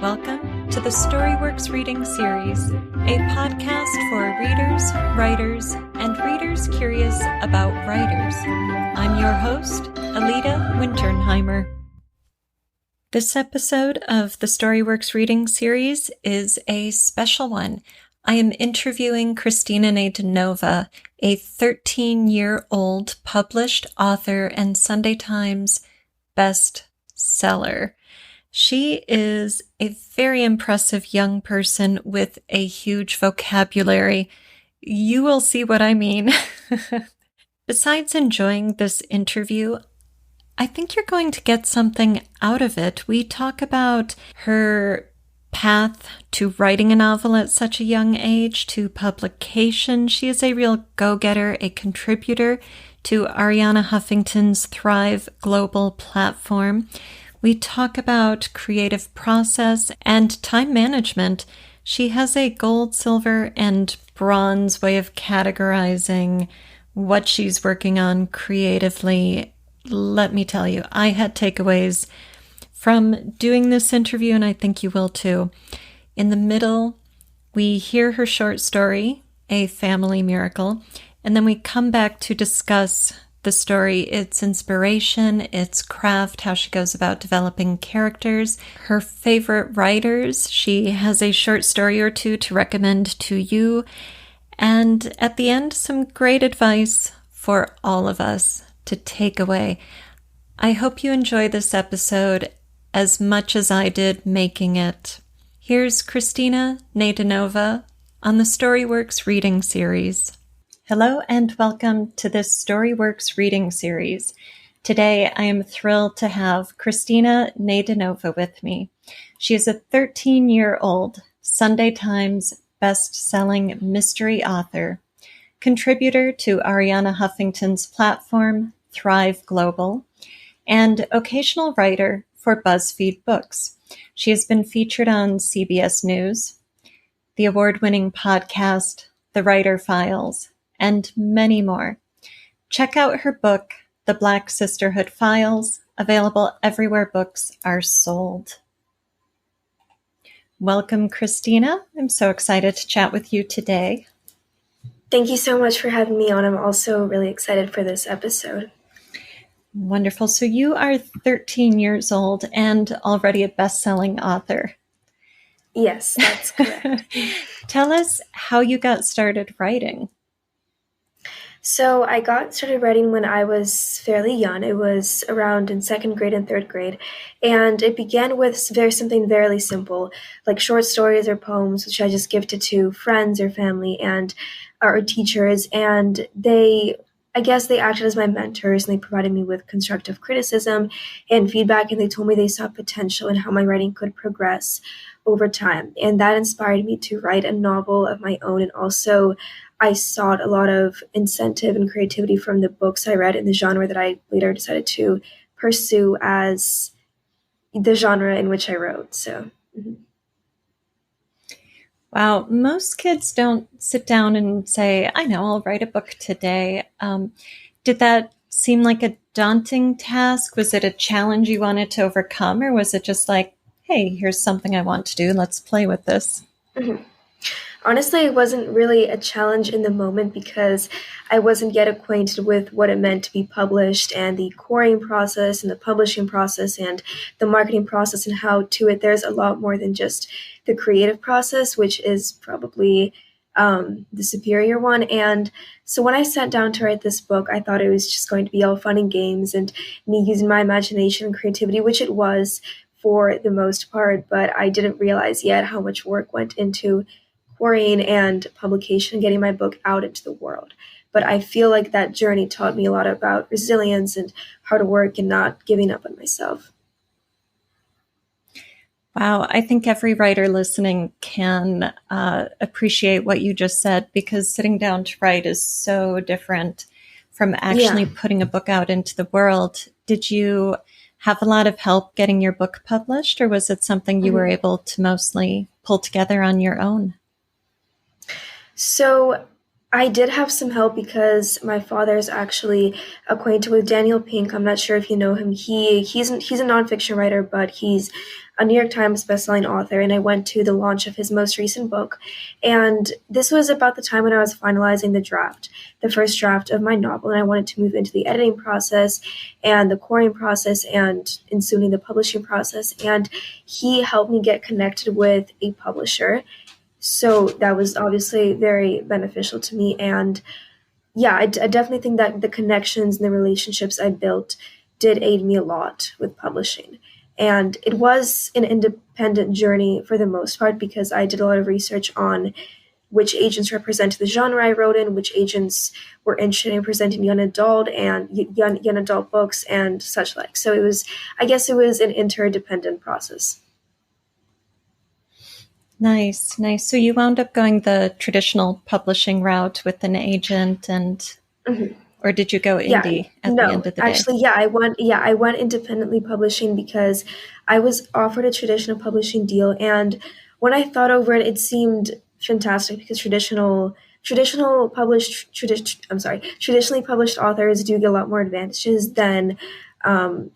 Welcome to the StoryWorks Reading Series, a podcast for readers, writers, and readers curious about writers. I'm your host, Alita Winternheimer. This episode of the StoryWorks Reading Series is a special one. I am interviewing Kristina Naydonova, a 13-year-old published author and Sunday Times bestseller. She is a very impressive young person with a huge vocabulary. You will see what I mean. Besides enjoying this interview, I think you're going to get something out of it. We talk about her path to writing a novel at such a young age, to publication. She is a real go-getter, a contributor to Arianna Huffington's Thrive global platform. We talk about creative process and time management. She has a gold, silver, and bronze way of categorizing what she's working on creatively. Let me tell you, I had takeaways from doing this interview, and I think you will too. In the middle, we hear her short story, A Family Miracle, and then we come back to discuss the story, its inspiration, its craft, how she goes about developing characters, her favorite writers. She has a short story or two to recommend to you. And at the end, some great advice for all of us to take away. I hope you enjoy this episode as much as I did making it. Here's Kristina Naydonova on the StoryWorks Reading Series. Hello and welcome to this StoryWorks Reading Series. Today I am thrilled to have Kristina Naydonova with me. She is a 13-year-old Sunday Times best-selling mystery author, contributor to Arianna Huffington's platform, Thrive Global, and occasional writer for BuzzFeed Books. She has been featured on CBS News, the award-winning podcast, The Writer Files, and many more. Check out her book, The Black Sisterhood Files, available everywhere books are sold. Welcome, Kristina. I'm so excited to chat with you today. Thank you so much for having me on. I'm also really excited for this episode. Wonderful. So you are 13 years old and already a best-selling author. Yes, that's correct. Tell us how you got started writing. So I got started writing when I was fairly young. It was around in second grade and third grade. And it began with something very simple, like short stories or poems, which I just gifted to friends or family and or teachers. And I guess they acted as my mentors, and they provided me with constructive criticism and feedback, and they told me they saw potential in how my writing could progress over time. And that inspired me to write a novel of my own. And also I sought a lot of incentive and creativity from the books I read in the genre that I later decided to pursue as the genre in which I wrote. So, Wow, most kids don't sit down and say, I know, I'll write a book today. Did that seem like a daunting task? Was it a challenge you wanted to overcome? Or was it just like, hey, here's something I want to do. Let's play with this. Mm-hmm. Honestly, it wasn't really a challenge in the moment because I wasn't yet acquainted with what it meant to be published and the querying process and the publishing process and the marketing process and how to it. There's a lot more than just the creative process, which is probably the superior one. And so when I sat down to write this book, I thought it was just going to be all fun and games and me using my imagination and creativity, which it was for the most part, but I didn't realize yet how much work went into querying and publication and getting my book out into the world. But I feel like that journey taught me a lot about resilience and hard work and not giving up on myself. Wow, I think every writer listening can appreciate what you just said, because sitting down to write is so different from actually putting a book out into the world. Did you have a lot of help getting your book published, or was it something you were able to mostly pull together on your own? So I did have some help because my father is actually acquainted with Daniel Pink. I'm not sure if you know him. He's a nonfiction writer, but he's a New York Times bestselling author. And I went to the launch of his most recent book, and this was about the time when I was finalizing the first draft of my novel, and I wanted to move into the editing process and the coring process and ensuing the publishing process. And he helped me get connected with a publisher, so that was obviously very beneficial to me. And yeah, I definitely think that the connections and the relationships I built did aid me a lot with publishing. And it was an independent journey for the most part because I did a lot of research on which agents represented the genre I wrote in, which agents were interested in presenting young adult and young adult books and such like. So I guess it was an interdependent process. Nice, nice. So you wound up going the traditional publishing route with an agent, and Mhm. or did you go Yeah, indie at the no, end of the day? actually, I went independently publishing because I was offered a traditional publishing deal, and when I thought over it, it seemed fantastic because traditionally published authors do get a lot more advantages than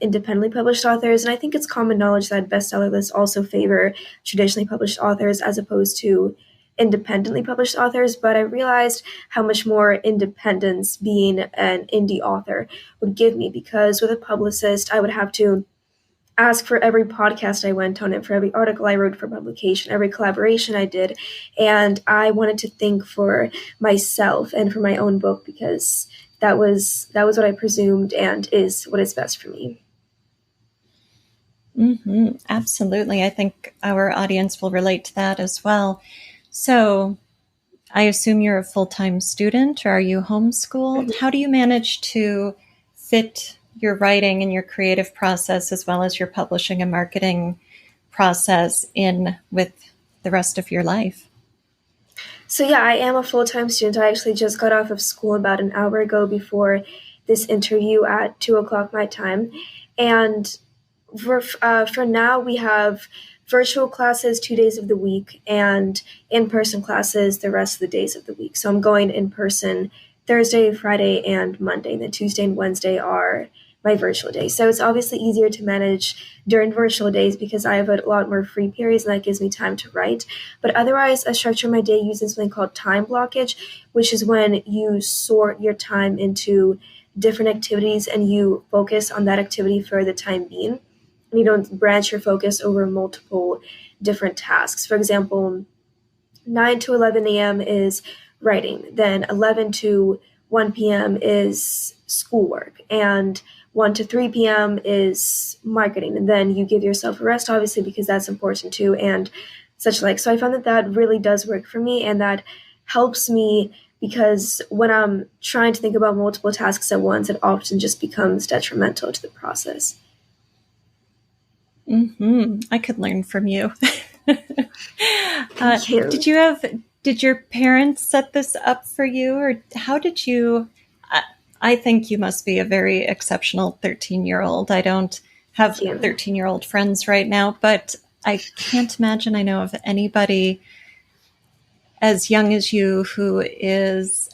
independently published authors, and I think it's common knowledge that bestseller lists also favor traditionally published authors as opposed to independently published authors. But I realized how much more independence being an indie author would give me, because with a publicist, I would have to ask for every podcast I went on and for every article I wrote for publication, every collaboration I did. And I wanted to think for myself and for my own book because that was what I presumed and is what is best for me. Absolutely. I think our audience will relate to that as well. So I assume you're a full-time student, or are you homeschooled? How do you manage to fit your writing and your creative process as well as your publishing and marketing process in with the rest of your life? So yeah, I am a full-time student. I actually just got off of school about an hour ago before this interview at 2 o'clock my time. And for now, we have virtual classes 2 days of the week and in-person classes the rest of the days of the week. So I'm going in person Thursday, Friday, and Monday. And then Tuesday and Wednesday are my virtual days. So it's obviously easier to manage during virtual days because I have a lot more free periods and that gives me time to write. But otherwise, I structure my day using something called time blockage, which is when you sort your time into different activities and you focus on that activity for the time being. And you don't branch your focus over multiple different tasks. For example, 9 to 11 a.m. is writing, then 11 to 1 p.m. is schoolwork, and 1 to 3 p.m. is marketing. And then you give yourself a rest, obviously, because that's important too, and such like. So I found that that really does work for me, and that helps me because when I'm trying to think about multiple tasks at once, it often just becomes detrimental to the process. I could learn from you. Thank you. Did you have, did your parents set this up for you, or how did you? I think you must be a very exceptional 13-year-old. I don't Thank have you. 13-year-old friends right now, but I can't imagine I know of anybody as young as you who is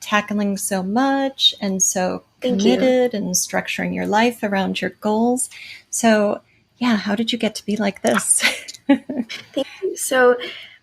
tackling so much and so Thank you. committed and structuring your life around your goals. So, yeah, how did you get to be like this? Thank you. So,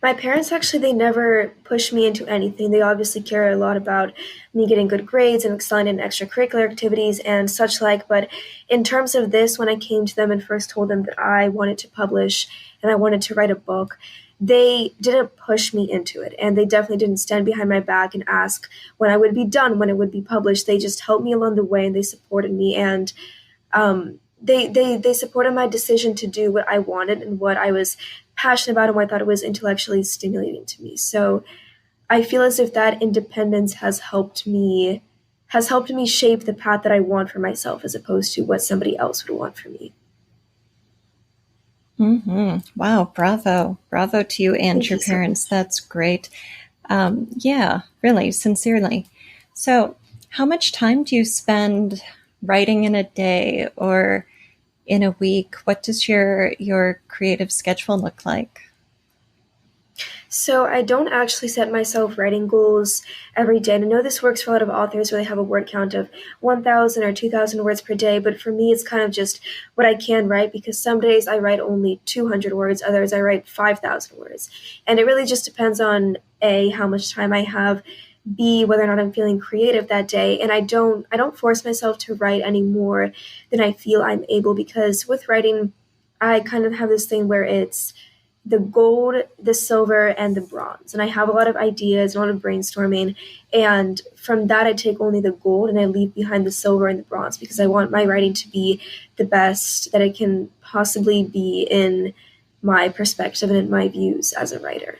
my parents actually, they never push me into anything. They obviously care a lot about me getting good grades and excelling in extracurricular activities and such like. But in terms of this, when I came to them and first told them that I wanted to publish and I wanted to write a book, they didn't push me into it. And they definitely didn't stand behind my back and ask when I would be done, when it would be published. They just helped me along the way and they supported me. And they supported my decision to do what I wanted and what I was passionate about and what I thought it was intellectually stimulating to me. So I feel as if that independence has helped me shape the path that I want for myself as opposed to what somebody else would want for me. Wow, bravo. Bravo to you and Thank your you so parents. much. That's great. Yeah, really, sincerely. So, how much time do you spend writing in a day or in a week? What does your creative schedule look like? So I don't actually set myself writing goals every day. And I know this works for a lot of authors where they have a word count of 1,000 or 2,000 words per day, but for me, it's kind of just what I can write because some days I write only 200 words, others I write 5,000 words. And it really just depends on A, how much time I have, B, whether or not I'm feeling creative that day. And I don't force myself to write any more than I feel I'm able because with writing, I kind of have this thing where it's the gold, the silver, and the bronze. And I have a lot of ideas, a lot of brainstorming. And from that, I take only the gold and I leave behind the silver and the bronze because I want my writing to be the best that it can possibly be in my perspective and in my views as a writer.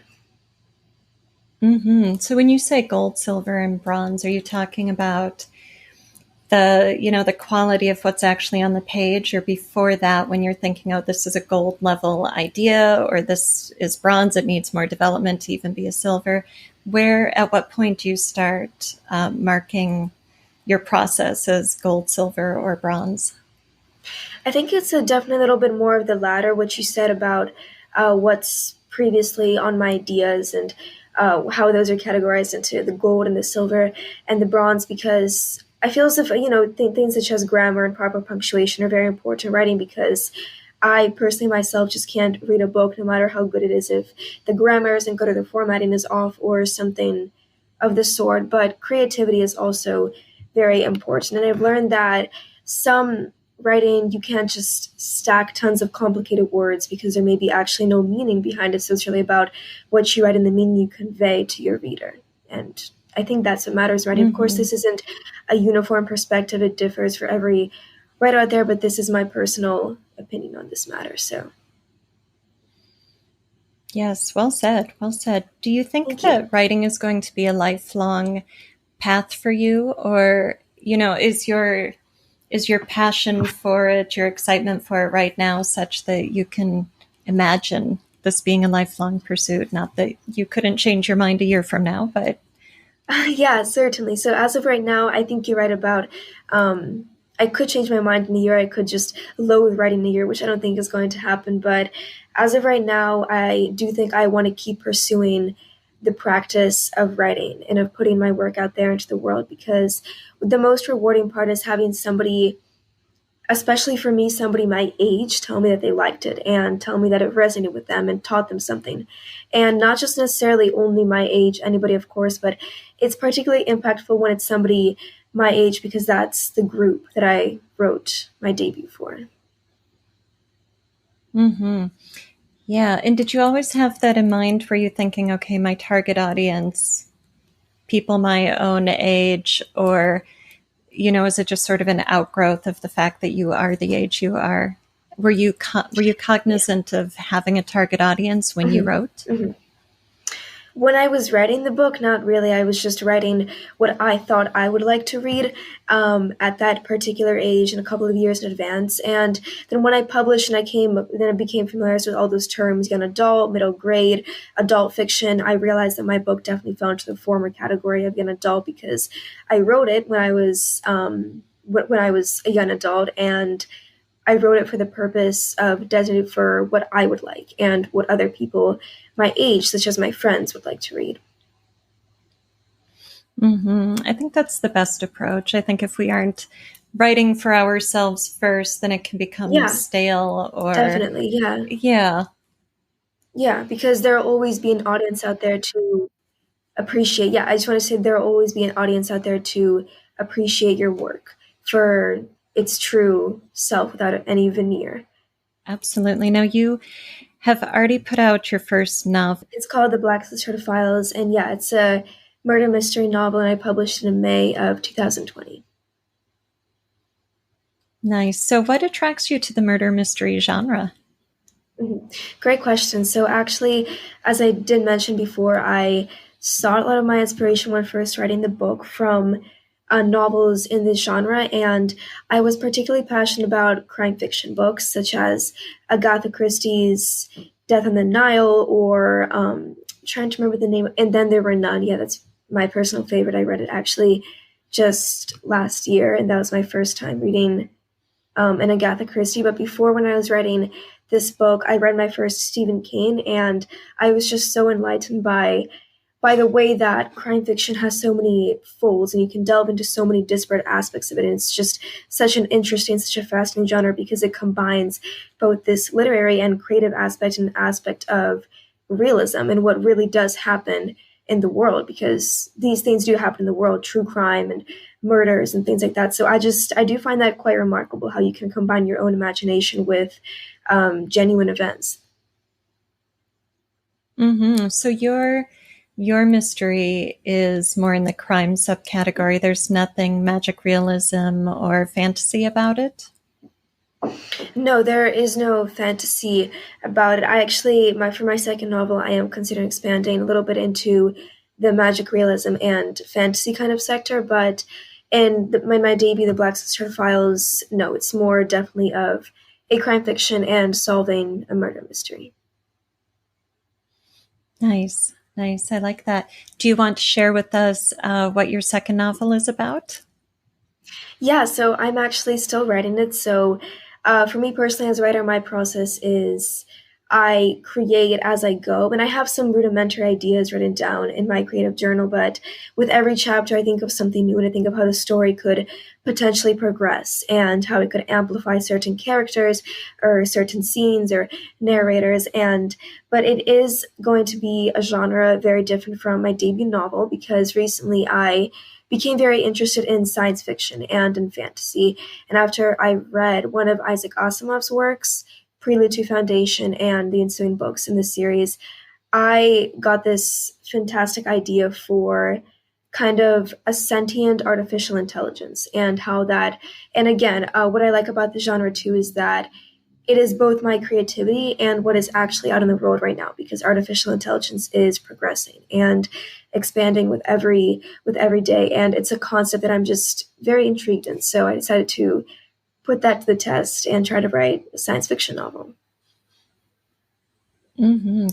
So when you say gold, silver, and bronze, are you talking about the quality of what's actually on the page, or before that when you're thinking, oh, this is a gold level idea, or this is bronze, it needs more development to even be a silver? Where, at what point do you start marking your process as gold, silver, or bronze? I think it's a definitely a little bit more of the latter, what you said about what's previously on my ideas and how those are categorized into the gold and the silver and the bronze, because I feel as if, things such as grammar and proper punctuation are very important in writing because I personally myself just can't read a book no matter how good it is if the grammar isn't good or the formatting is off or something of the sort. But creativity is also very important. And I've learned that some writing, you can't just stack tons of complicated words because there may be actually no meaning behind it. So it's really about what you write and the meaning you convey to your reader. And I think that's what matters, writing. Of course, Mm-hmm. this isn't a uniform perspective. It differs for every writer out there, but this is my personal opinion on this matter. So Yes, well said. Well said. Do you think thank you. that writing is going to be a lifelong path for you, or is your passion for it, your excitement for it right now such that you can imagine this being a lifelong pursuit? Not that you couldn't change your mind a year from now, but Yeah, certainly. So as of right now, I think you're right about I could change my mind in a year. I could just loathe writing in a year, which I don't think is going to happen. But as of right now, I do think I want to keep pursuing the practice of writing and of putting my work out there into the world because the most rewarding part is having somebody, especially for me, somebody my age tell me that they liked it and tell me that it resonated with them and taught them something. And not just necessarily only my age, anybody, of course, but it's particularly impactful when it's somebody my age because that's the group that I wrote my debut for. mm-hmm. Yeah. And did you always have that in mind? Were you thinking, okay, my target audience, people my own age, or is it just sort of an outgrowth of the fact that you are the age you are? Were you Yeah. cognizant of having a target audience when you Mhm. wrote? Mhm. When I was writing the book, not really. I was just writing what I thought I would like to read at that particular age and a couple of years in advance. And then when I published and then I became familiar with all those terms, young adult, middle grade, adult fiction, I realized that my book definitely fell into the former category of young adult because I wrote it when I was a young adult and I wrote it for the purpose of designating for what I would like and what other people my age, such as my friends, would like to read. I think that's the best approach. I think if we aren't writing for ourselves first, then it can become Yeah, stale or, definitely. Yeah. yeah, Yeah, because there'll always be an audience out there to appreciate. Yeah, I just want to say there'll always be an audience out there to appreciate your work for its true self without any veneer. absolutely. Now, you have already put out your first novel. It's called The Black Sister Files, and yeah, it's a murder mystery novel, and I published it in May of 2020. Nice. So, what attracts you to the murder mystery genre? Mhm. Great question. So actually, as I did mention before, I saw a lot of my inspiration when first writing the book from novels in this genre, and I was particularly passionate about crime fiction books such as Agatha Christie's Death on the Nile, or trying to remember the name, and then there were none. Yeah, that's my personal favorite. I read it actually just last year, and that was my first time reading an Agatha Christie. But before, when I was writing this book, I read my first Stephen King, and I was just so enlightened by the way that crime fiction has so many folds and you can delve into so many disparate aspects of it. And it's just such an interesting, such a fascinating genre because it combines both this literary and creative aspect and aspect of realism and what really does happen in the world, because these things do happen in the world, true crime and murders and things like that. So I do find that quite remarkable how you can combine your own imagination with genuine events. So your mystery is more in the crime subcategory. There's nothing magic realism or fantasy about it? No, there is no fantasy about it. I actually, for my second novel, I am considering expanding a little bit into the magic realism and fantasy kind of sector. But in my debut, The Black Sister Files, no, it's more definitely of a crime fiction and solving a murder mystery. Nice, nice. I like that. Do you want to share with us what your second novel is about? Yeah, so I'm actually still writing it. So, for me personally, as a writer, my process is I create as I go, and I have some rudimentary ideas written down in my creative journal. But with every chapter, I think of something new, and I think of how the story could potentially progress and how it could amplify certain characters or certain scenes or narrators. And but it is going to be a genre very different from my debut novel because recently I became very interested in science fiction and in fantasy. And after I read one of Isaac Asimov's works, Prelude to Foundation, and the ensuing books in the series, I got this fantastic idea for kind of a sentient artificial intelligence and how that, and again, what I like about the genre too is that it is both my creativity and what is actually out in the world right now because artificial intelligence is progressing and expanding with every day, and it's a concept that I'm just very intrigued in, so I decided to put that to the test and try to write a science fiction novel.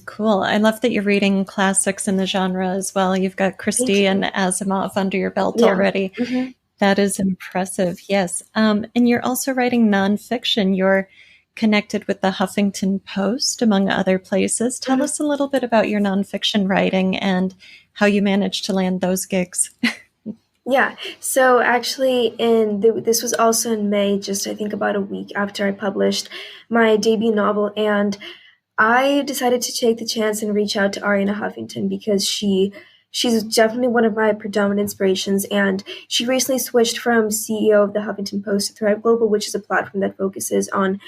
Cool. I love that you're reading classics in the genre as well. You've got Thank Kristina you. Asimov under your belt Yeah. already. hmm That is impressive. Yes. And you're also writing nonfiction. You're connected with the Huffington Post, among other places. Tell us a little bit about your nonfiction writing and how you managed to land those gigs. Yeah. So actually, this was also in May, just I think about a week after I published my debut novel, and I decided to take the chance and reach out to Ariana Huffington because she's definitely one of my predominant inspirations, and she recently switched from CEO of the Huffington Post to Thrive Global, which is a platform that focuses on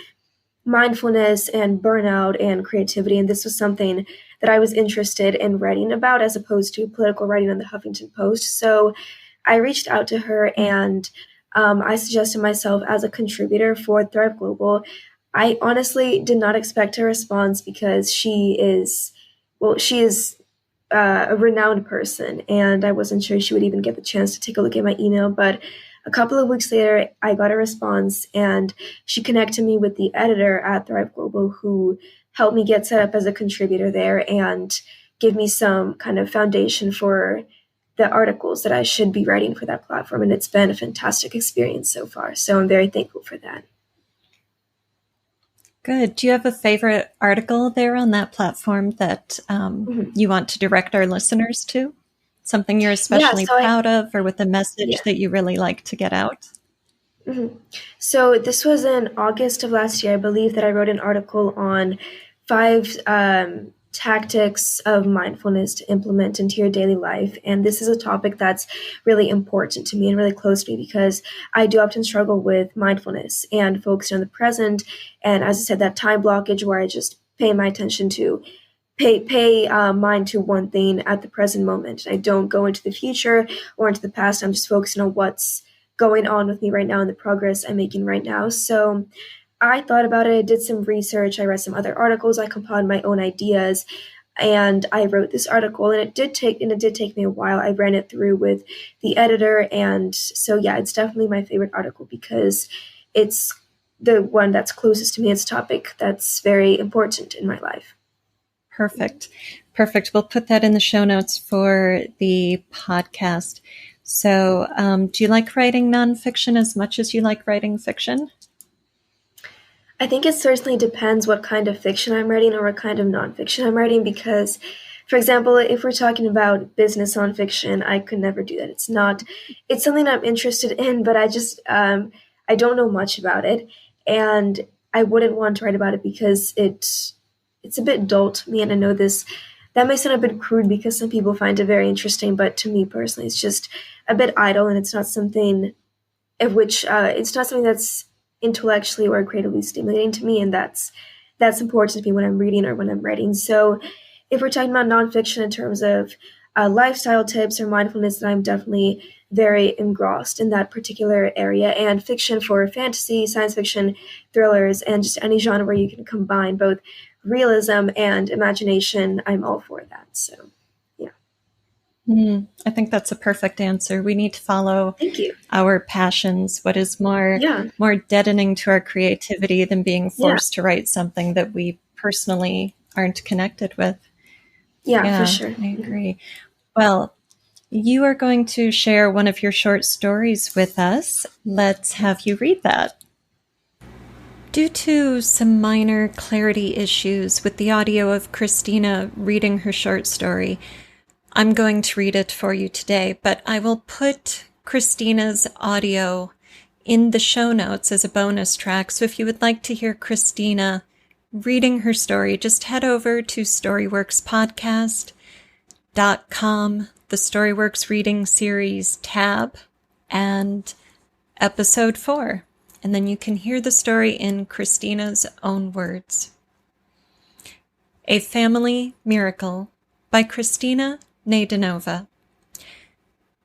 mindfulness and burnout and creativity. And this was something that I was interested in writing about as opposed to political writing on the Huffington Post. So I reached out to her and I suggested myself as a contributor for Thrive Global. I honestly did not expect a response because she is a renowned person, and I wasn't sure she would even get the chance to take a look at my email. But a couple of weeks later, I got a response, and she connected me with the editor at Thrive Global, who helped me get set up as a contributor there and give me some kind of foundation for the articles that I should be writing for that platform. And it's been a fantastic experience so far. So I'm very thankful for that. Good. Do you have a favorite article there on that platform that Mhm. you want to direct our listeners to? Something you're Yeah, especially so I proud of or with a yeah. message that you really like to get out? Mhm. So this was in August of last year. I believe that I wrote an article on five tactics of mindfulness to implement into your daily life. And this is a topic that's really important to me and really close to me because I do often struggle with mindfulness and focusing on the present. And as I said, that time blockage where I just pay my attention to pay mind to one thing at the present moment. I don't go into the future or into the past. I'm just focusing on what's going on with me right now and the progress I'm making right now. So I thought about it. I did some research. I read some other articles. I compiled my own ideas, and I wrote this article. And it did take me a while. I ran it through with the editor, and so yeah, it's definitely my favorite article because it's the one that's closest to me. It's a topic that's very important in my life. Perfect. Perfect. We'll put that in the show notes for the podcast. So, do you like writing nonfiction as much as you like writing fiction? I think it certainly depends what kind of fiction I'm writing or what kind of nonfiction I'm writing because, for example, if we're talking about business nonfiction, I could never do that. It's something I'm interested in, but I don't know much about it. And I wouldn't want to write about it because it's a bit dull to me. And I know that may sound a bit crude because some people find it very interesting, but to me personally, it's just a bit idle and it's not something that's intellectually or creatively stimulating to me, and that's important to me when I'm reading or when I'm writing. So, if we're talking about nonfiction in terms of lifestyle tips or mindfulness, then I'm definitely very engrossed in that particular area. And fiction for fantasy, science fiction, thrillers, and just any genre where you can combine both realism and imagination, I'm all for that. So, yeah. I think that's a perfect answer. We need to follow Thank you. our passions, what is more Yeah. deadening to our creativity than being Yeah. forced to write something that we personally aren't connected with. Yeah, for sure. I agree. Well, you are going to share one of your short stories with us. Let's have you read that. Due to some minor clarity issues with the audio of Kristina reading her short story, I'm going to read it for you today, but I will put Kristina's audio in the show notes as a bonus track. So if you would like to hear Kristina reading her story, just head over to storyworkspodcast.com, the Storyworks Reading Series tab, and episode 4. And then you can hear the story in Kristina's own words. A Family Miracle by Kristina Naydonova.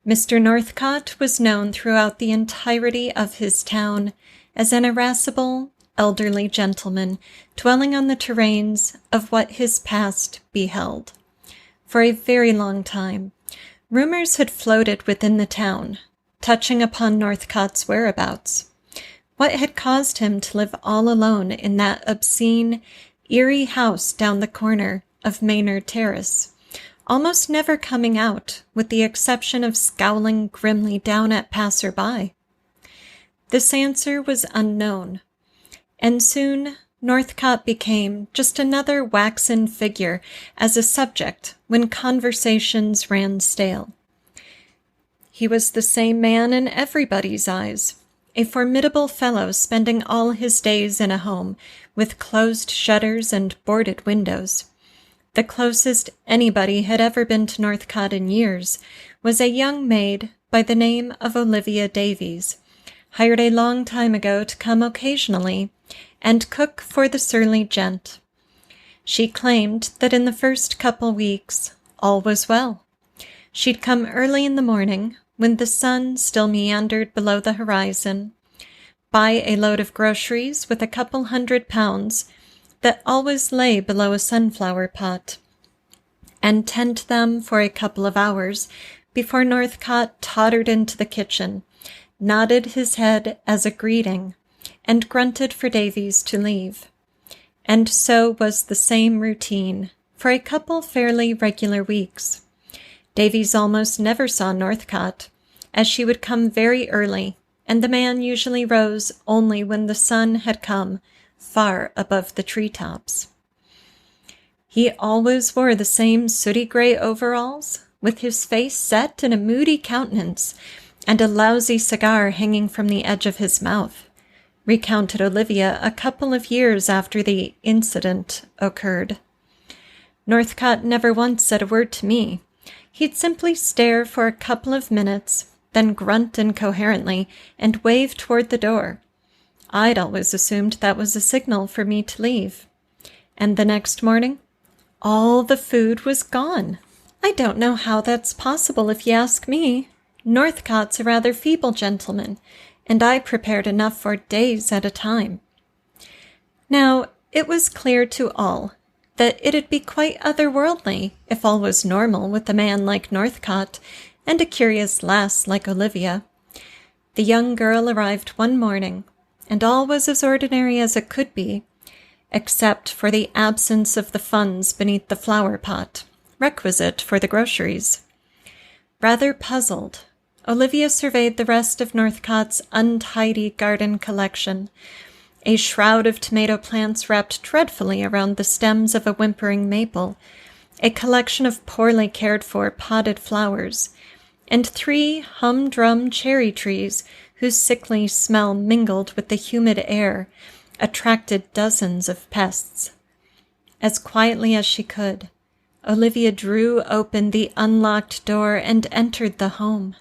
Mr. Northcott was known throughout the entirety of his town as an irascible, elderly gentleman dwelling on the terrains of what his past beheld. For a very long time, rumors had floated within the town, touching upon Northcott's whereabouts. What had caused him to live all alone in that obscene, eerie house down the corner of Maynard Terrace, almost never coming out, with the exception of scowling grimly down at passer-by? This answer was unknown, and soon Northcott became just another waxen figure as a subject when conversations ran stale. He was the same man in everybody's eyes, a formidable fellow spending all his days in a home with closed shutters and boarded windows. The closest anybody had ever been to Northcott in years was a young maid by the name of Olivia Davies, hired a long time ago to come occasionally and cook for the surly gent. She claimed that in the first couple weeks all was well. She'd come early in the morning, when the sun still meandered below the horizon, buy a load of groceries with a couple £100 that always lay below a sunflower pot, and tend them for a couple of hours before Northcott tottered into the kitchen, nodded his head as a greeting, and grunted for Davies to leave. And so was the same routine for a couple fairly regular weeks. Davies almost never saw Northcott, as she would come very early, and the man usually rose only when the sun had come far above the treetops. He always wore the same sooty gray overalls, with his face set in a moody countenance and a lousy cigar hanging from the edge of his mouth, recounted Olivia a couple of years after the incident occurred. Northcott never once said a word to me. He'd simply stare for a couple of minutes, then grunt incoherently and wave toward the door. I'd always assumed that was a signal for me to leave. And the next morning, all the food was gone. I don't know how that's possible if you ask me. Northcott's a rather feeble gentleman, and I prepared enough for days at a time. Now, it was clear to all that it'd be quite otherworldly if all was normal with a man like Northcott and a curious lass like Olivia. The young girl arrived one morning, and all was as ordinary as it could be, except for the absence of the funds beneath the flower pot, requisite for the groceries. Rather puzzled, Olivia surveyed the rest of Northcott's untidy garden collection, a shroud of tomato plants wrapped dreadfully around the stems of a whimpering maple, a collection of poorly cared-for potted flowers, and 3 humdrum cherry trees whose sickly smell mingled with the humid air attracted dozens of pests. As quietly as she could, Olivia drew open the unlocked door and entered the home.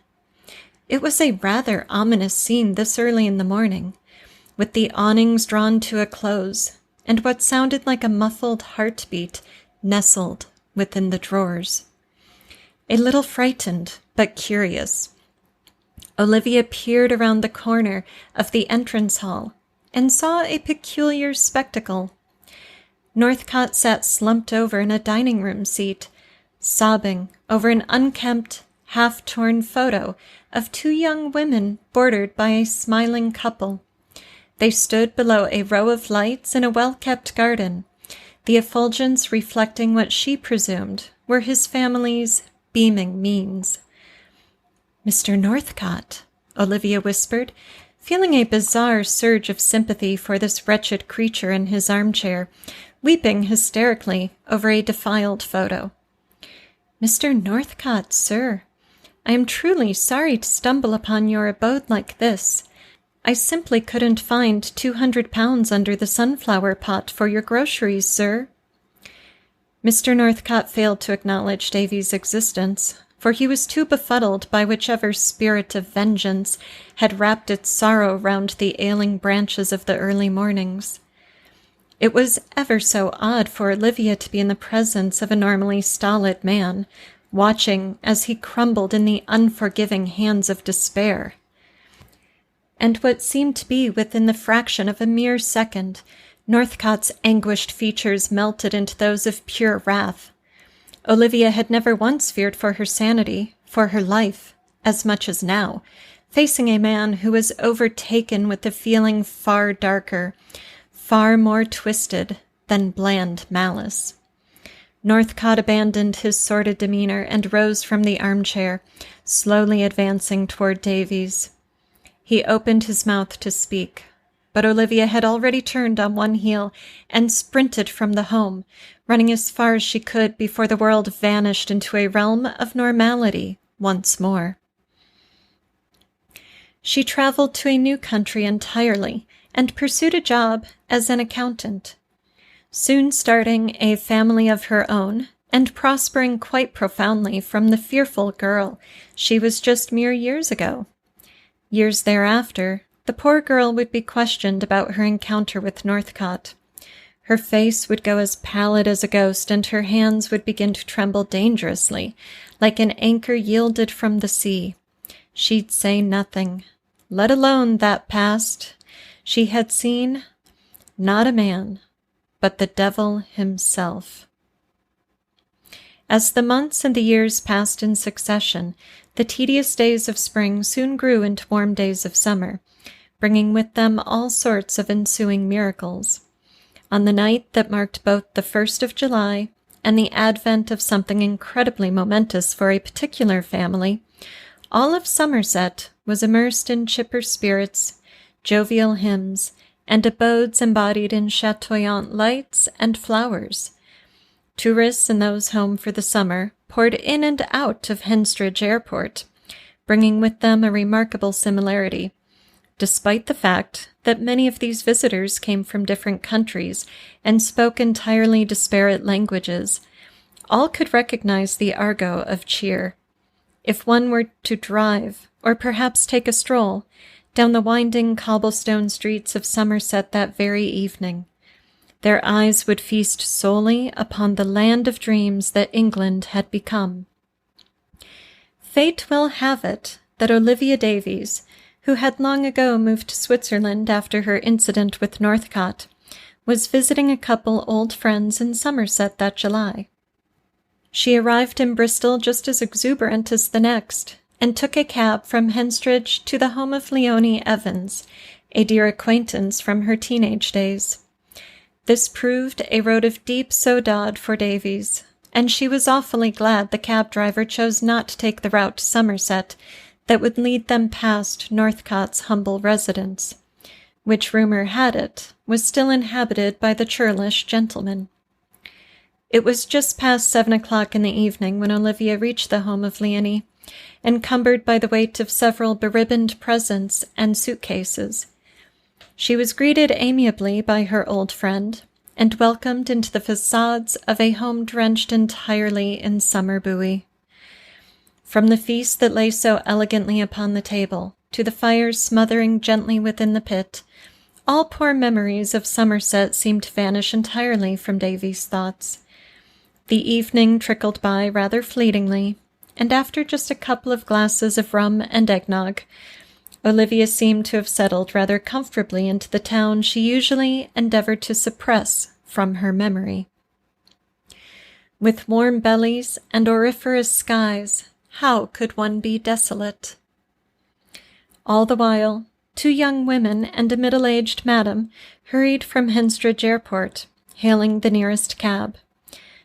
It was a rather ominous scene this early in the morning, with the awnings drawn to a close, and what sounded like a muffled heartbeat nestled within the drawers. A little frightened, but curious, Olivia peered around the corner of the entrance hall and saw a peculiar spectacle. Northcott sat slumped over in a dining room seat, sobbing over an unkempt, half-torn photo of 2 young women bordered by a smiling couple. They stood below a row of lights in a well-kept garden, the effulgence reflecting what she presumed were his family's beaming means. "Mr. Northcott," Olivia whispered, feeling a bizarre surge of sympathy for this wretched creature in his armchair, weeping hysterically over a defiled photo. "Mr. Northcott, sir, I am truly sorry to stumble upon your abode like this. I simply couldn't find 200 pounds under the sunflower pot for your groceries, sir." Mr. Northcott failed to acknowledge Davy's existence, for he was too befuddled by whichever spirit of vengeance had wrapped its sorrow round the ailing branches of the early mornings. It was ever so odd for Olivia to be in the presence of a normally stolid man, watching as he crumbled in the unforgiving hands of despair. And what seemed to be within the fraction of a mere second, Northcott's anguished features melted into those of pure wrath. Olivia had never once feared for her sanity, for her life, as much as now, facing a man who was overtaken with a feeling far darker, far more twisted than bland malice. Northcott abandoned his sordid demeanor and rose from the armchair, slowly advancing toward Davies. He opened his mouth to speak, but Olivia had already turned on one heel and sprinted from the home, running as far as she could before the world vanished into a realm of normality once more. She traveled to a new country entirely and pursued a job as an accountant, soon starting a family of her own and prospering quite profoundly from the fearful girl she was just mere years ago. Years thereafter, the poor girl would be questioned about her encounter with Northcott. Her face would go as pallid as a ghost, and her hands would begin to tremble dangerously, like an anchor yielded from the sea. She'd say nothing, let alone that past. She had seen not a man, but the devil himself. As the months and the years passed in succession, the tedious days of spring soon grew into warm days of summer, bringing with them all sorts of ensuing miracles. On the night that marked both the 1st of July and the advent of something incredibly momentous for a particular family, all of Somerset was immersed in chipper spirits, jovial hymns, and abodes embodied in chatoyant lights and flowers. Tourists and those home for the summer poured in and out of Henstridge Airport, bringing with them a remarkable similarity, despite the fact that many of these visitors came from different countries and spoke entirely disparate languages. All could recognize the argot of cheer. If one were to drive, or perhaps take a stroll, down the winding cobblestone streets of Somerset that very evening, their eyes would feast solely upon the land of dreams that England had become. Fate will have it that Olivia Davies, who had long ago moved to Switzerland after her incident with Northcott, was visiting a couple old friends in Somerset that July. She arrived in Bristol just as exuberant as the next, and took a cab from Henstridge to the home of Leonie Evans, a dear acquaintance from her teenage days. This proved a road of deep saudade for Davies, and she was awfully glad the cab driver chose not to take the route to Somerset that would lead them past Northcott's humble residence. which rumor had it was still inhabited by the churlish gentleman. It was just past 7 o'clock in the evening when Olivia reached the home of Leonie, encumbered by the weight of several beribboned presents and suitcases. She was greeted amiably by her old friend, and welcomed into the facades of a home drenched entirely in summer buoy. From the feast that lay so elegantly upon the table, to the fires smothering gently within the pit, all poor memories of Somerset seemed to vanish entirely from Davy's thoughts. The evening trickled by rather fleetingly, and after just a couple of glasses of rum and eggnog, Olivia seemed to have settled rather comfortably into the town she usually endeavored to suppress from her memory. With warm bellies and auriferous skies, how could one be desolate? All the while, 2 young women and a middle-aged madam hurried from Henstridge Airport, hailing the nearest cab.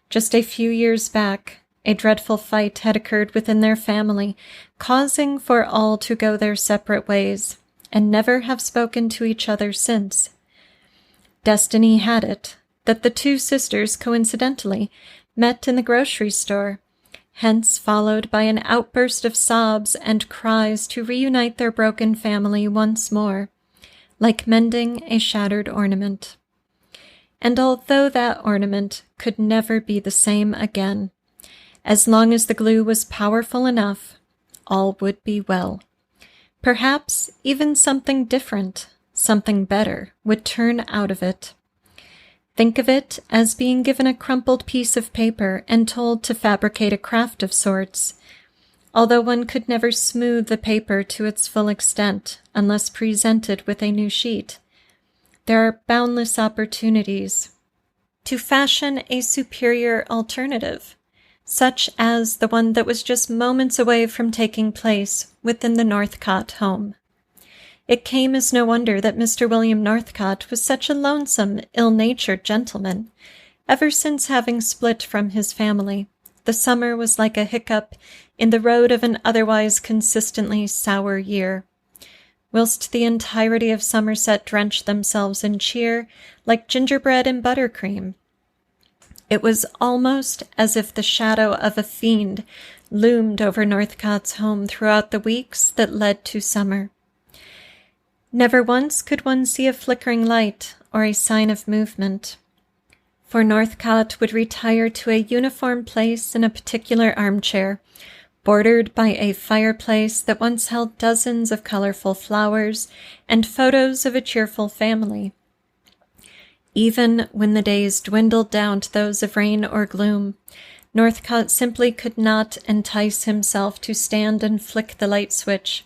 Just a few years back, a dreadful fight had occurred within their family, causing for all to go their separate ways, and never have spoken to each other since. Destiny had it that the 2 sisters coincidentally met in the grocery store, hence followed by an outburst of sobs and cries to reunite their broken family once more, like mending a shattered ornament. And although that ornament could never be the same again, as long as the glue was powerful enough, all would be well. Perhaps even something different, something better, would turn out of it. Think of it as being given a crumpled piece of paper and told to fabricate a craft of sorts. Although one could never smooth the paper to its full extent unless presented with a new sheet, there are boundless opportunities to fashion a superior alternative, such as the one that was just moments away from taking place within the Northcott home. It came as no wonder that Mr. William Northcott was such a lonesome, ill-natured gentleman. Ever since having split from his family, the summer was like a hiccup in the road of an otherwise consistently sour year, whilst the entirety of Somerset drenched themselves in cheer like gingerbread and buttercream. It was almost as if the shadow of a fiend loomed over Northcott's home throughout the weeks that led to summer. Never once could one see a flickering light or a sign of movement, for Northcott would retire to a uniform place in a particular armchair, bordered by a fireplace that once held dozens of colorful flowers and photos of a cheerful family. Even when the days dwindled down to those of rain or gloom, Northcott simply could not entice himself to stand and flick the light switch.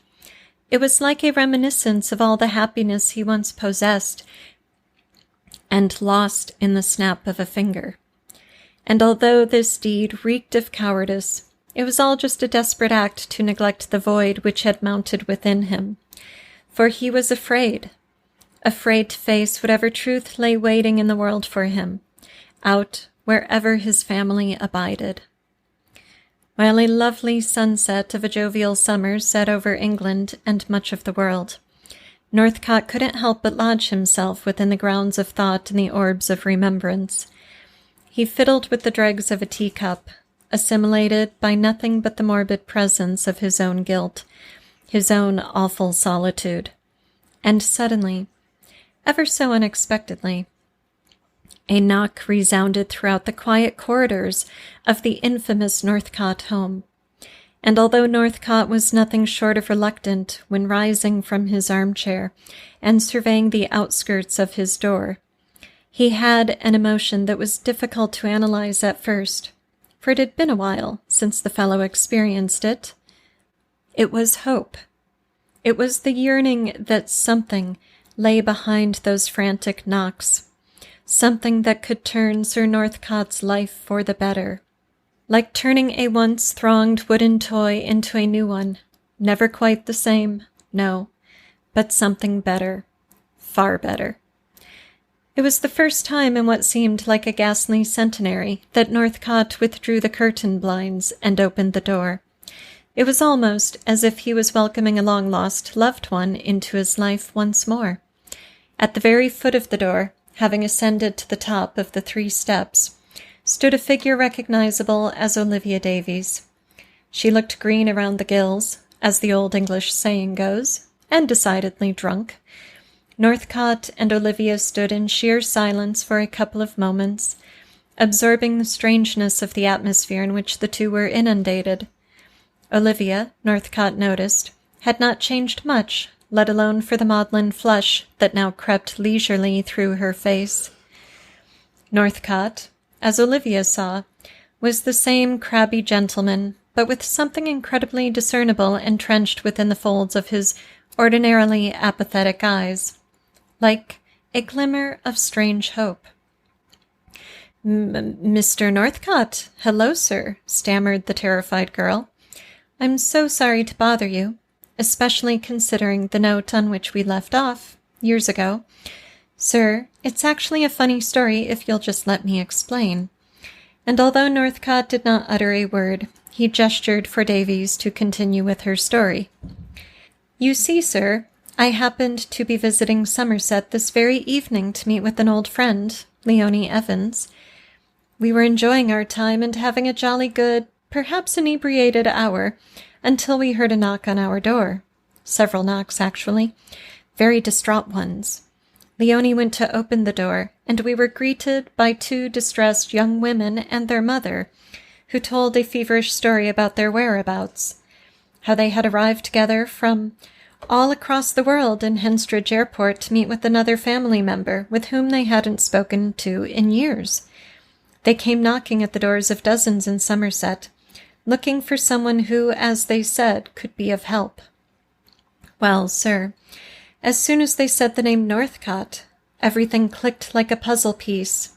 It was like a reminiscence of all the happiness he once possessed and lost in the snap of a finger. And although this deed reeked of cowardice, it was all just a desperate act to neglect the void which had mounted within him, for he was afraid to face whatever truth lay waiting in the world for him, out wherever his family abided. While a lovely sunset of a jovial summer set over England and much of the world, Northcott couldn't help but lodge himself within the grounds of thought and the orbs of remembrance. He fiddled with the dregs of a teacup, assimilated by nothing but the morbid presence of his own guilt, his own awful solitude. And suddenly, ever so unexpectedly, a knock resounded throughout the quiet corridors of the infamous Northcott home, and although Northcott was nothing short of reluctant when rising from his armchair and surveying the outskirts of his door, he had an emotion that was difficult to analyze at first, for it had been a while since the fellow experienced it. It was hope. It was the yearning that something lay behind those frantic knocks, something that could turn Sir Northcott's life for the better, like turning a once thronged wooden toy into a new one, never quite the same, no, but something better, far better. It was the first time in what seemed like a ghastly centenary that Northcott withdrew the curtain blinds and opened the door. It was almost as if he was welcoming a long-lost loved one into his life once more. At the very foot of the door, having ascended to the top of the 3 steps, stood a figure recognizable as Olivia Davies. She looked green around the gills, as the old English saying goes, and decidedly drunk. Northcott and Olivia stood in sheer silence for a couple of moments, absorbing the strangeness of the atmosphere in which the two were inundated. Olivia, Northcott noticed, had not changed much, let alone for the maudlin flush that now crept leisurely through her face. Northcott, as Olivia saw, was the same crabby gentleman, but with something incredibly discernible entrenched within the folds of his ordinarily apathetic eyes, like a glimmer of strange hope. "Mr. Northcott, hello, sir," stammered the terrified girl. "I'm so sorry to bother you, especially considering the note on which we left off, years ago. Sir, it's actually a funny story if you'll just let me explain." And although Northcott did not utter a word, he gestured for Davies to continue with her story. "You see, sir, I happened to be visiting Somerset this very evening to meet with an old friend, Leonie Evans. We were enjoying our time and having a jolly good, perhaps inebriated hour, until we heard a knock on our door. Several knocks, actually. Very distraught ones. Leonie went to open the door, and we were greeted by 2 distressed young women and their mother, who told a feverish story about their whereabouts, how they had arrived together from all across the world in Henstridge Airport to meet with another family member with whom they hadn't spoken to in years. They came knocking at the doors of dozens in Somerset, looking for someone who, as they said, could be of help. Well, sir, as soon as they said the name Northcott, everything clicked like a puzzle piece,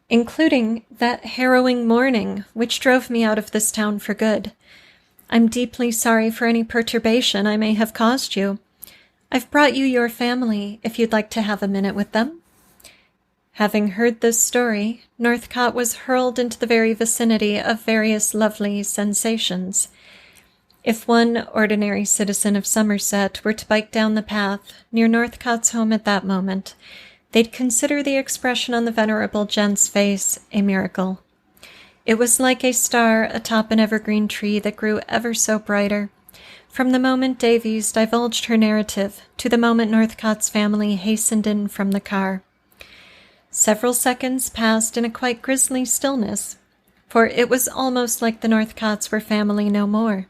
including that harrowing morning which drove me out of this town for good. I'm deeply sorry for any perturbation I may have caused you. I've brought you your family, if you'd like to have a minute with them." Having heard this story, Northcott was hurled into the very vicinity of various lovely sensations. If one ordinary citizen of Somerset were to bike down the path near Northcott's home at that moment, they'd consider the expression on the venerable gent's face a miracle. It was like a star atop an evergreen tree that grew ever so brighter, from the moment Davies divulged her narrative to the moment Northcott's family hastened in from the car. Several seconds passed in a quite grisly stillness, for it was almost like the Northcotts were family no more.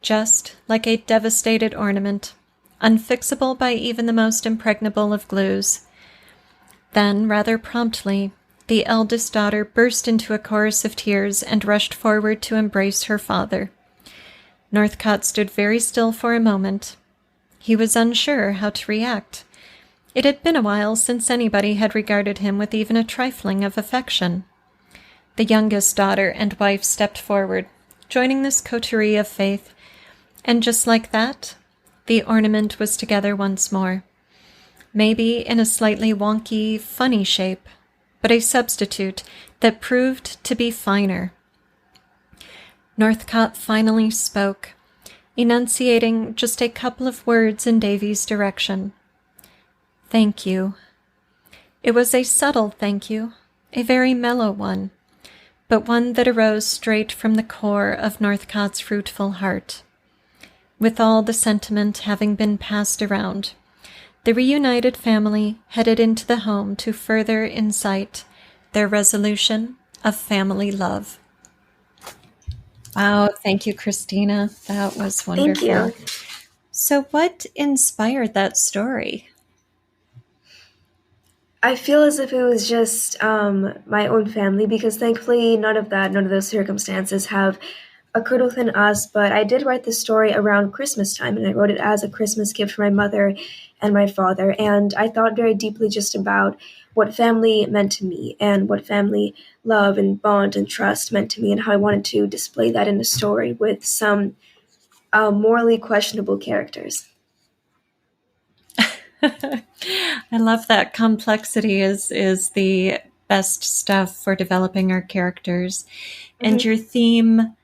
Just like a devastated ornament, unfixable by even the most impregnable of glues. Then, rather promptly, the eldest daughter burst into a chorus of tears and rushed forward to embrace her father. Northcott stood very still for a moment. He was unsure how to react. It had been a while since anybody had regarded him with even a trifling of affection. The youngest daughter and wife stepped forward, joining this coterie of faith, and just like that, the ornament was together once more. Maybe in a slightly wonky, funny shape, but a substitute that proved to be finer. Northcott finally spoke, enunciating just a couple of words in Davy's direction. "Thank you." It was a subtle thank you, a very mellow one, but one that arose straight from the core of Northcott's fruitful heart. With all the sentiment having been passed around, the reunited family headed into the home to further incite their resolution of family love. Wow, thank you, Kristina. That was wonderful. Thank you. So what inspired that story? I feel as if it was just my own family, because thankfully none of those circumstances have occurred within us. But I did write the story around Christmas time, and I wrote it as a Christmas gift for my mother and my father. And I thought very deeply just about what family meant to me and what family love and bond and trust meant to me, and how I wanted to display that in a story with some morally questionable characters. I love that. Complexity is the best stuff for developing our characters. And your theme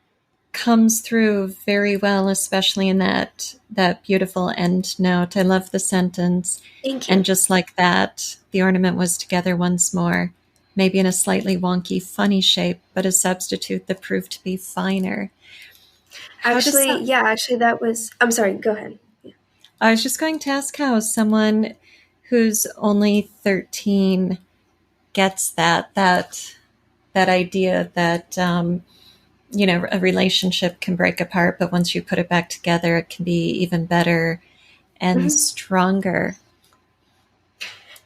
comes through very well, especially in that beautiful end note. I love the sentence. Thank And you. just like that, the ornament was together once more, maybe in a slightly wonky, funny shape, but a substitute that proved to be finer. How does Actually, that? yeah, actually, that was. I'm sorry, go ahead. Yeah. I was just going to ask how someone who's only 13 gets that idea that a relationship can break apart, but once you put it back together, it can be even better and Mhm. stronger.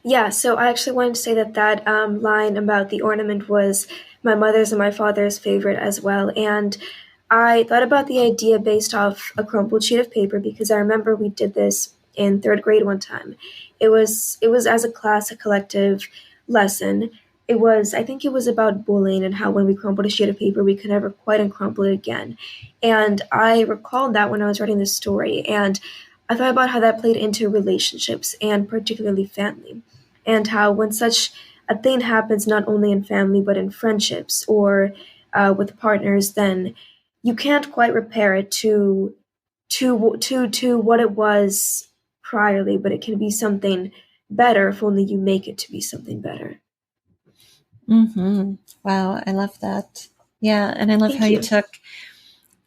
Yeah, so I actually wanted to say that line about the ornament was my mother's and my father's favorite as well. And I thought about the idea based off a crumpled sheet of paper because I remember we did this in third grade one time. It was as a class, a collective lesson. I think it was about bullying and how when we crumpled a sheet of paper we could never quite uncrumple it again. And I recalled that when I was writing this story, and I thought about how that played into relationships and particularly family, and how when such a thing happens not only in family but in friendships or with partners, then you can't quite repair it to what it was priorly, but it can be something better if only you make it to be something better. Mm-hmm. Wow, I love that. Yeah, and I love how Thank you you. took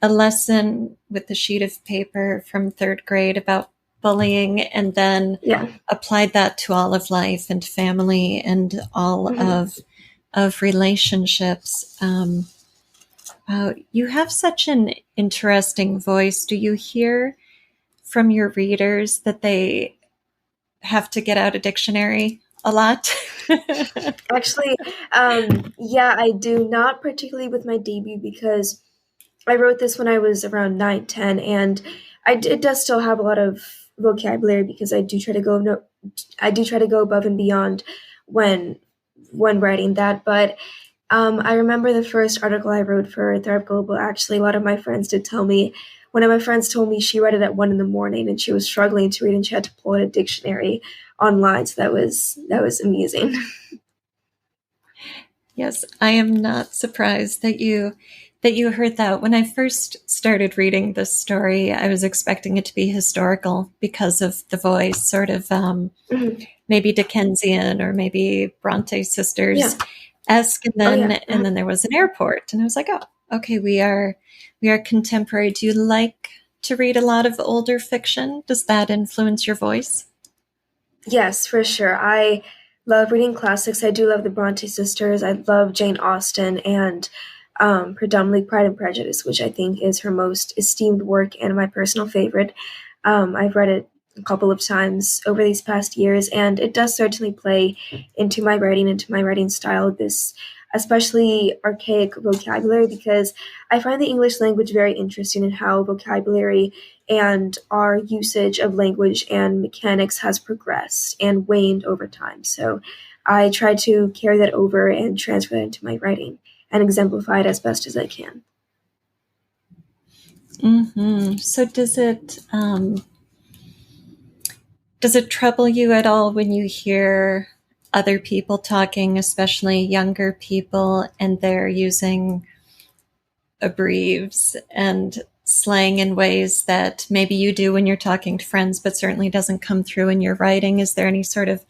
a lesson with the sheet of paper from third grade about bullying and then Yeah. applied that to all of life and family and all Hmm. of relationships. You have such an interesting voice. Do you hear from your readers that they have to get out a dictionary a lot? Actually, yeah, I do not particularly with my debut because I wrote this when I was around 9, 10, and it does still have a lot of vocabulary because I do try to go no, I do try to go above and beyond when when writing that. But I remember the first article I wrote for Thrive Global. Actually, a lot of my friends did tell me. One of my friends told me she read it at 1 in the morning and she was struggling to read and she had to pull out a dictionary online. So that was amusing. Yes, I am not surprised that you heard that. When I first started reading this story, I was expecting it to be historical because of the voice, sort of Mhm. maybe Dickensian or maybe Bronte Yeah. sisters esque, and Oh then yeah. and then there was an airport, and I was like, oh, okay, we are contemporary. Do you like to read a lot of older fiction? Does that influence your voice? Yes, for sure. I love reading classics. I do love the Bronte sisters. I love Jane Austen and predominantly Pride and Prejudice, which I think is her most esteemed work and my personal favorite. I've read it a couple of times over these past years, and it does certainly play into my writing style, this especially archaic vocabulary, because I find the English language very interesting in how vocabulary and our usage of language and mechanics has progressed and waned over time. So I try to carry that over and transfer that into my writing and exemplify it as best as I can. So does it trouble you at all when you hear other people talking, especially younger people, and they're using abbreves and slang in ways that maybe you do when you're talking to friends, but certainly doesn't come through in your writing? Is there any sort of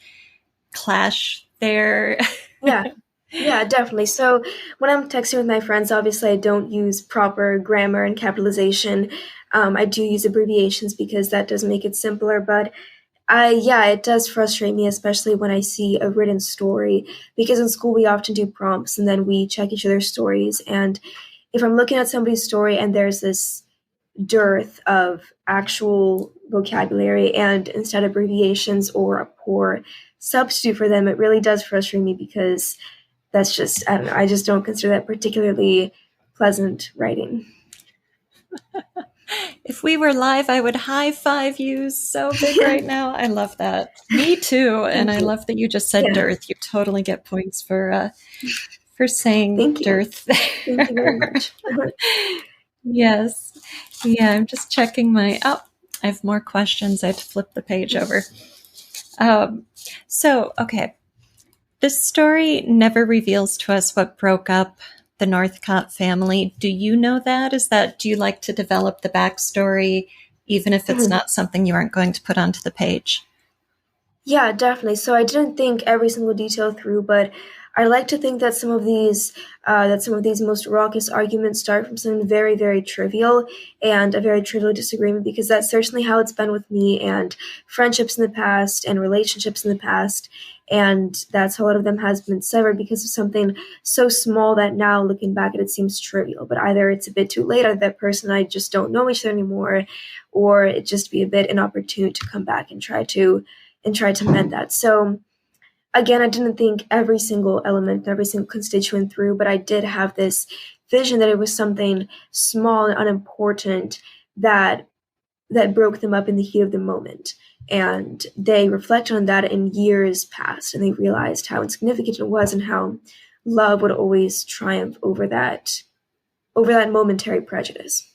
clash there? Yeah, yeah, definitely. So when I'm texting with my friends, obviously I don't use proper grammar and capitalization. I do use abbreviations because that does make it simpler, but yeah, it does frustrate me, especially when I see a written story, because in school we often do prompts and then we check each other's stories. And if I'm looking at somebody's story and there's this dearth of actual vocabulary and instead abbreviations or a poor substitute for them, it really does frustrate me because that's just, I don't know, I just don't consider that particularly pleasant writing. If we were live, I would high five you so big right now. I love that. Me too. And Thank I you. love that you just said Yeah, dearth. You totally get points for saying thank you. dearth Thank you very there. much. Yes. Yeah, I'm just checking I have more questions. I had to flip the page over. Um, okay. This story never reveals to us what broke up the Northcott family. Do you know that? Do you like to develop the backstory, even if it's Mhm. not something you aren't going to put onto the page? Yeah, definitely. So I didn't think every single detail through, but I like to think that some of these most raucous arguments start from something very, very trivial and a very trivial disagreement, because that's certainly how it's been with me and friendships in the past and relationships in the past. And that's how a lot of them has been severed because of something so small that now looking back at it seems trivial. But either it's a bit too late, or that person and I just don't know each other anymore, or it just be a bit inopportune to come back and try to mend that. So again, I didn't think every single element, every single constituent through, but I did have this vision that it was something small and unimportant that broke them up in the heat of the moment. And they reflected on that in years past, and they realized how insignificant it was and how love would always triumph over that momentary prejudice.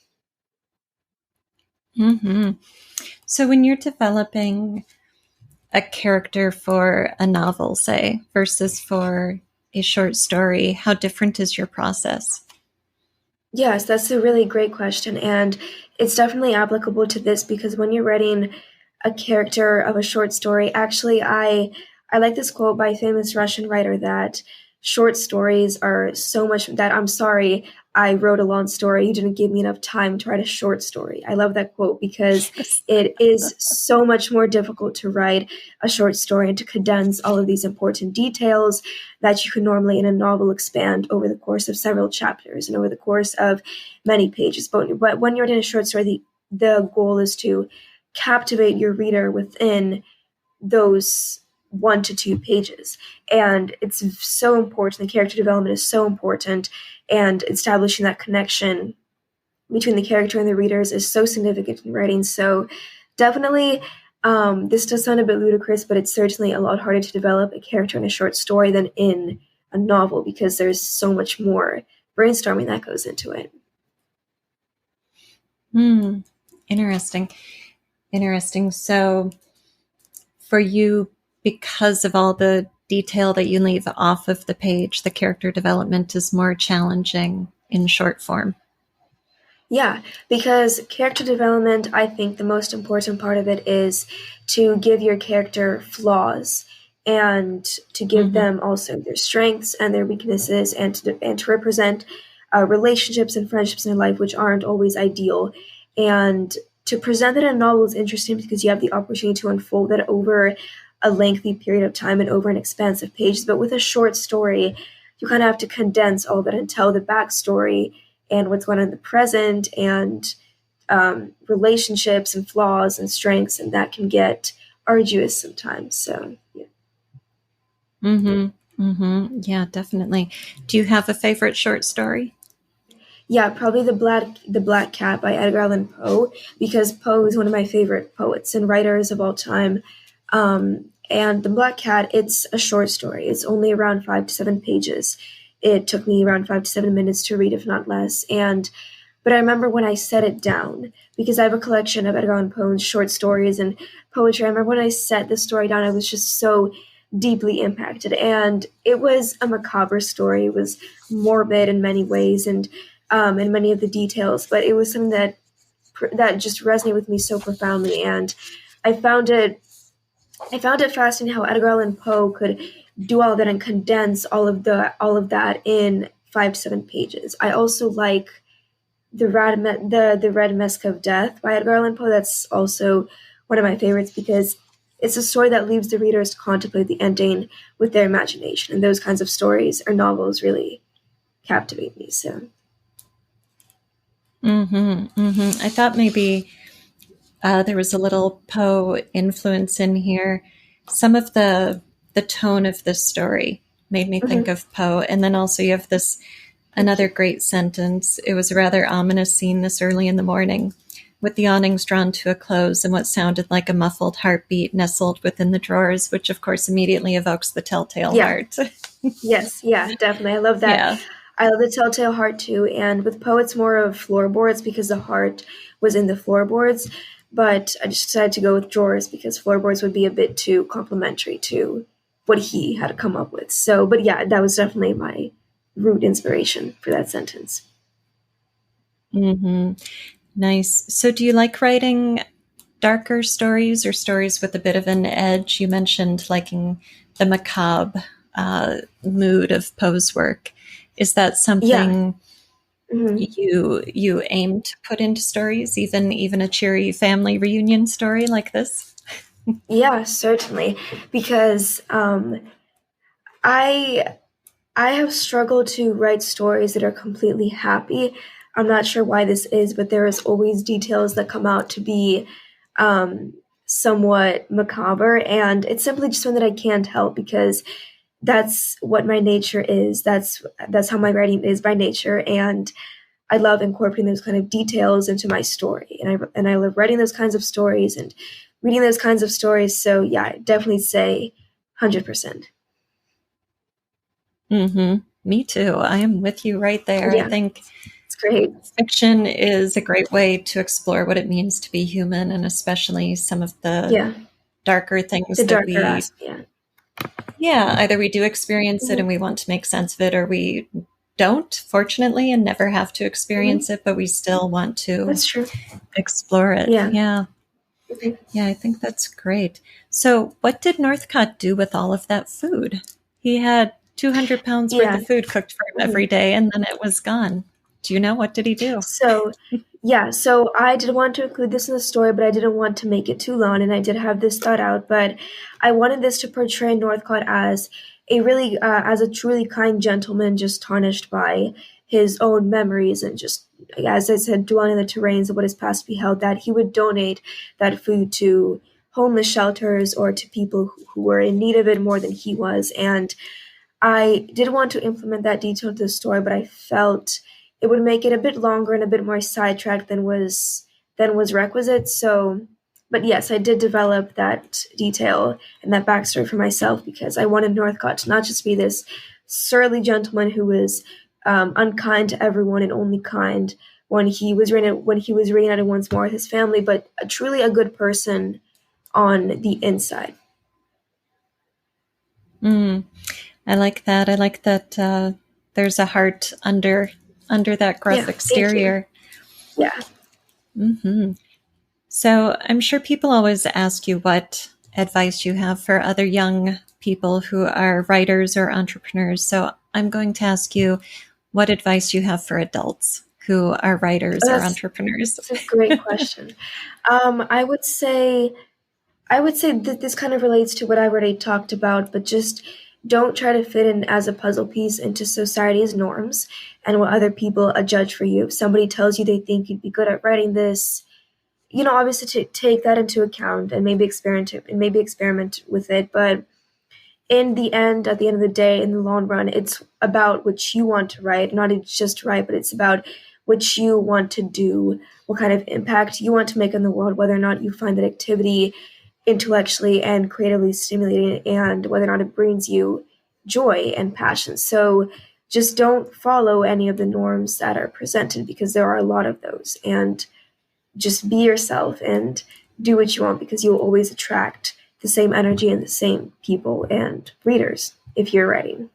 Mm-hmm. So when you're developing a character for a novel, say, versus for a short story, how different is your process? Yes, that's a really great question. And it's definitely applicable to this because when you're writing a character of a short story, actually, I like this quote by a famous Russian writer that short stories are so much that I'm sorry I wrote a long story. You didn't give me enough time to write a short story. I love that quote because Yes. it is so much more difficult to write a short story and to condense all of these important details that you could normally in a novel expand over the course of several chapters and over the course of many pages. But when you're in a short story, the goal is to captivate your reader within those 1 to 2 pages. And it's so important. The character development is so important. And establishing that connection between the character and the readers is so significant in writing. So definitely, this does sound a bit ludicrous, but it's certainly a lot harder to develop a character in a short story than in a novel because there's so much more brainstorming that goes into it. Hmm. Interesting. Interesting. So for you, because of all the detail that you leave off of the page, the character development is more challenging in short form. Yeah, because character development, I think the most important part of it is to give your character flaws and to give Mm-hmm. them also their strengths and their weaknesses and to represent relationships and friendships in life which aren't always ideal. And to present that in a novel is interesting because you have the opportunity to unfold that over a lengthy period of time and over an expanse of pages. But with a short story, you kind of have to condense all that and tell the backstory and what's going on in the present and relationships and flaws and strengths, and that can get arduous sometimes. So, yeah. Mm-hmm. Mm-hmm. Yeah, definitely. Do you have a favorite short story? Yeah, probably the Black Cat by Edgar Allan Poe because Poe is one of my favorite poets and writers of all time. And the Black Cat, it's a short story. It's only around 5 to 7 pages. It took me around 5 to 7 minutes to read, if not less. But I remember when I set it down because I have a collection of Edgar Allan Poe's short stories and poetry. I remember when I set the story down, I was just so deeply impacted, and it was a macabre story. It was morbid in many ways, and in many of the details, but it was something that just resonated with me so profoundly, and I found it I found it fascinating how Edgar Allan Poe could do all that and condense all of that in 5 to 7 pages. I also like the Red Mask of Death by Edgar Allan Poe. That's also one of my favorites because it's a story that leaves the readers to contemplate the ending with their imagination, and those kinds of stories or novels really captivate me. So. Mm-hmm. Mm-hmm. I thought maybe there was a little Poe influence in here. Some of the tone of this story made me think Mhm. of Poe, and then also you have this Thank another you. great sentence. It was a rather ominous scene this early in the morning, with the awnings drawn to a close and what sounded like a muffled heartbeat nestled within the drawers, which of course immediately evokes the telltale Yeah. heart. Yes. Yeah. Definitely. I love that. Yeah. I love the Telltale Heart too. And with Poe, it's more of floorboards because the heart was in the floorboards. But I just decided to go with drawers because floorboards would be a bit too complimentary to what he had come up with. So, but yeah, that was definitely my root inspiration for that sentence. Mm-hmm. Nice. So do you like writing darker stories or stories with a bit of an edge? You mentioned liking the macabre mood of Poe's work. Is that Yeah. something Hmm. you aim to put into stories, even a cheery family reunion story like this? Yeah, certainly. Because I I have struggled to write stories that are completely happy. I'm not sure why this is, but there is always details that come out to be um, somewhat macabre, and it's simply just one that I can't help because that's what my nature is. That's how my writing is by nature, and I love incorporating those kind of details into my story, and I love writing those kinds of stories and reading those kinds of stories. So yeah, I definitely say 100%. Mm-hmm. Me too. I am with you right there. I Yeah, think it's great. fiction is a great way to explore what it means to be human, and especially some of the Yeah, darker the things that darker we, aspect. Yeah. yeah, either we do experience it and Hmm. we want to make sense of it, or we don't, fortunately, and never have to Hmm. experience it, but we still want to That's true. explore it. Yeah. Yeah. Mhm. Yeah, I think that's great. So, what did Northcott do with all of that food? He had 200 pounds worth Yeah. of food cooked for him Mhm. every day, and then it was gone. Do you know what did he do? So, yeah, so I did want to include this in the story, but I didn't want to make it too long, and I did have this thought out. But I wanted this to portray Northcott as as a truly kind gentleman, just tarnished by his own memories and just, as I said, dwelling in the terrains of what his past beheld. That he would donate that food to homeless shelters or to people who were in need of it more than he was, and I did want to implement that detail into the story, but I felt it would make it a bit longer and a bit more sidetracked than was requisite. So, but yes, I did develop that detail and that backstory for myself because I wanted Northcott to not just be this surly gentleman who was unkind to everyone and only kind when he was reunited once more with his family, but truly a good person on the inside. Mm, I like that. I like that there's a heart under that gruff Yeah, thank you. exterior. Yeah. Hmm. So I'm sure people always ask you what advice you have for other young people who are writers or entrepreneurs. So I'm going to ask you what advice you have for adults who are writers or That's entrepreneurs. That's a great question. Um, I would say I would say that this kind of relates to what I already talked about, but just don't try to fit in as a puzzle piece into society's norms and what other people judge for you. If somebody tells you they think you'd be good at writing this, obviously to take that into account and maybe experiment with it. But in the end, at the end of the day, in the long run, it's about what you want to write, not just to write, but it's about what you want to do, what kind of impact you want to make on the world, whether or not you find that activity intellectually and creatively stimulating, and whether or not it brings you joy and passion. So just don't follow any of the norms that are presented because there are a lot of those. And just be yourself and do what you want because you'll always attract the same energy and the same people and readers if you're writing.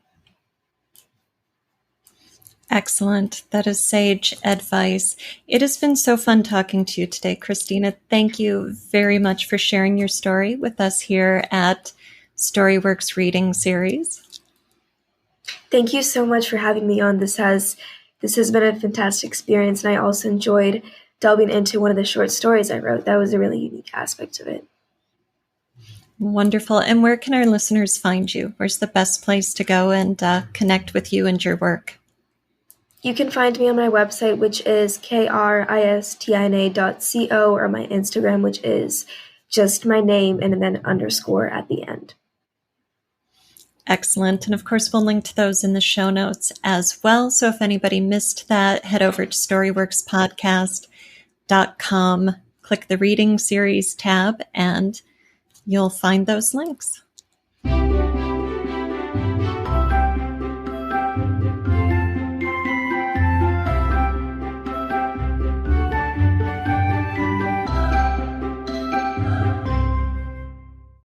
Excellent. That is sage advice. It has been so fun talking to you today, Kristina. Thank you very much for sharing your story with us here at Storyworks Reading Series. Thank you so much for having me on. This has been a fantastic experience, and I also enjoyed delving into one of the short stories I wrote. That was a really unique aspect of it. Wonderful. And where can our listeners find you? Where's the best place to go and connect with you and your work? You can find me on my website, which is kristina.co, or my Instagram, which is just my name and then underscore at the end. Excellent. And of course, we'll link to those in the show notes as well. So if anybody missed that, head over to storyworkspodcast.com, click the reading series tab, and you'll find those links.